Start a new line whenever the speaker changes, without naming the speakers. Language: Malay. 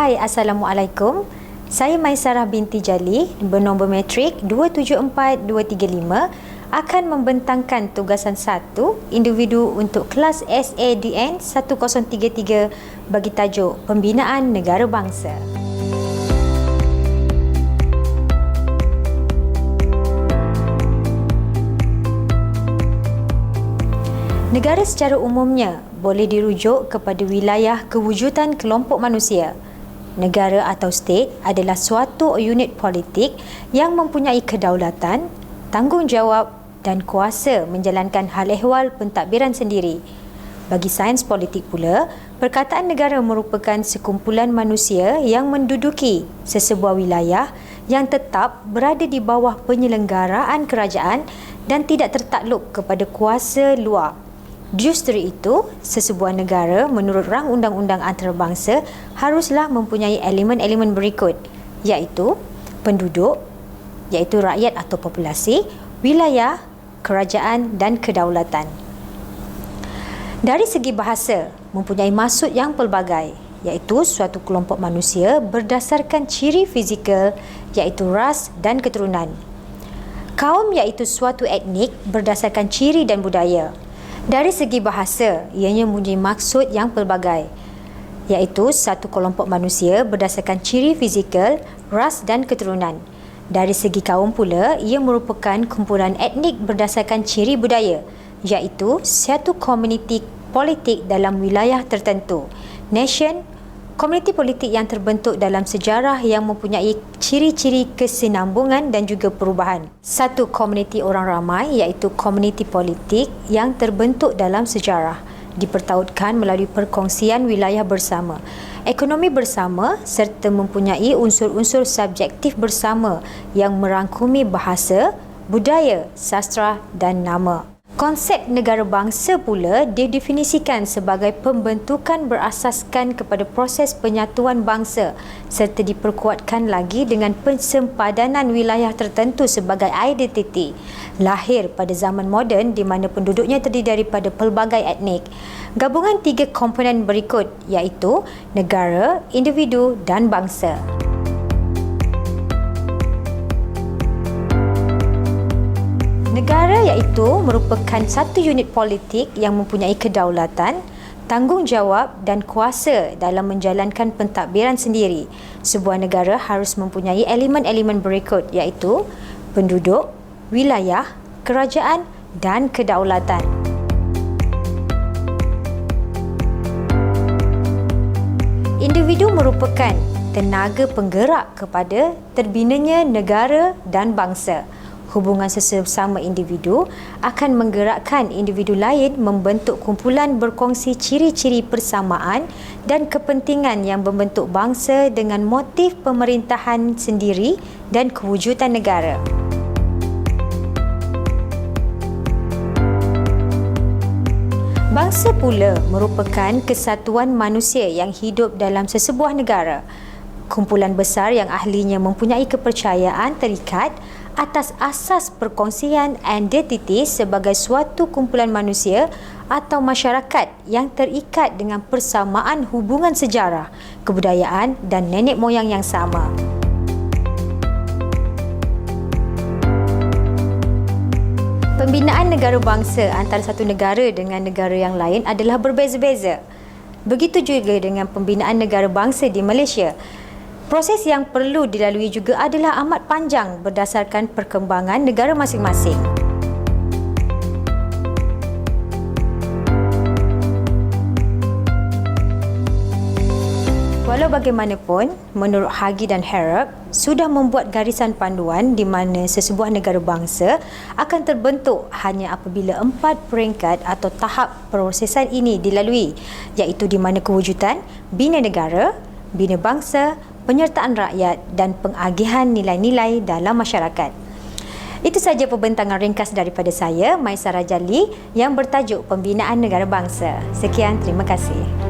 Hai, Assalamualaikum. Saya Maisarah binti Jali bernombor matrik 274235 akan membentangkan tugasan 1 individu untuk kelas SADN 1033 bagi tajuk Pembinaan Negara Bangsa. Negara secara umumnya boleh dirujuk kepada wilayah kewujudan kelompok manusia. Negara atau state adalah suatu unit politik yang mempunyai kedaulatan, tanggungjawab dan kuasa menjalankan hal ehwal pentadbiran sendiri. Bagi sains politik pula, perkataan negara merupakan sekumpulan manusia yang menduduki sesebuah wilayah yang tetap berada di bawah penyelenggaraan kerajaan dan tidak tertakluk kepada kuasa luar. Justru itu, sesebuah negara menurut rang undang-undang antarabangsa haruslah mempunyai elemen-elemen berikut, iaitu penduduk, iaitu rakyat atau populasi, wilayah, kerajaan dan kedaulatan. Dari segi bahasa, mempunyai maksud yang pelbagai, iaitu suatu kelompok manusia berdasarkan ciri fizikal, iaitu ras dan keturunan. Kaum iaitu suatu etnik berdasarkan ciri dan budaya. Dari segi bahasa, ianya mempunyai maksud yang pelbagai, iaitu satu kelompok manusia berdasarkan ciri fizikal, ras dan keturunan. Dari segi kaum pula, ia merupakan kumpulan etnik berdasarkan ciri budaya, iaitu satu komuniti politik dalam wilayah tertentu. Nation, komuniti politik yang terbentuk dalam sejarah yang mempunyai ciri-ciri kesinambungan dan juga perubahan. Satu komuniti orang ramai iaitu komuniti politik yang terbentuk dalam sejarah, dipertautkan melalui perkongsian wilayah bersama, ekonomi bersama serta mempunyai unsur-unsur subjektif bersama yang merangkumi bahasa, budaya, sastra dan nama. Konsep negara bangsa pula didefinisikan sebagai pembentukan berasaskan kepada proses penyatuan bangsa serta diperkuatkan lagi dengan pensempadanan wilayah tertentu sebagai identiti. Lahir pada zaman moden di mana penduduknya terdiri daripada pelbagai etnik. Gabungan 3 komponen berikut iaitu negara, individu dan bangsa. Negara iaitu merupakan satu unit politik yang mempunyai kedaulatan, tanggungjawab dan kuasa dalam menjalankan pentadbiran sendiri. Sebuah negara harus mempunyai elemen-elemen berikut iaitu penduduk, wilayah, kerajaan dan kedaulatan. Individu merupakan tenaga penggerak kepada terbinanya negara dan bangsa. Hubungan sesama individu akan menggerakkan individu lain membentuk kumpulan berkongsi ciri-ciri persamaan dan kepentingan yang membentuk bangsa dengan motif pemerintahan sendiri dan kewujudan negara. Bangsa pula merupakan kesatuan manusia yang hidup dalam sesebuah negara. Kumpulan besar yang ahlinya mempunyai kepercayaan terikat atas asas perkongsian identiti sebagai suatu kumpulan manusia atau masyarakat yang terikat dengan persamaan hubungan sejarah, kebudayaan dan nenek moyang yang sama. Pembinaan negara bangsa antara satu negara dengan negara yang lain adalah berbeza-beza. Begitu juga dengan pembinaan negara bangsa di Malaysia. Proses yang perlu dilalui juga adalah amat panjang berdasarkan perkembangan negara masing-masing. Walau bagaimanapun, menurut Hagi dan Harrop, sudah membuat garisan panduan di mana sesebuah negara bangsa akan terbentuk hanya apabila 4 peringkat atau tahap prosesan ini dilalui, iaitu di mana kewujudan, bina negara, bina bangsa, penyertaan rakyat dan pengagihan nilai-nilai dalam masyarakat. Itu sahaja pembentangan ringkas daripada saya, Maisarah Jali, yang bertajuk Pembinaan Negara Bangsa. Sekian, terima kasih.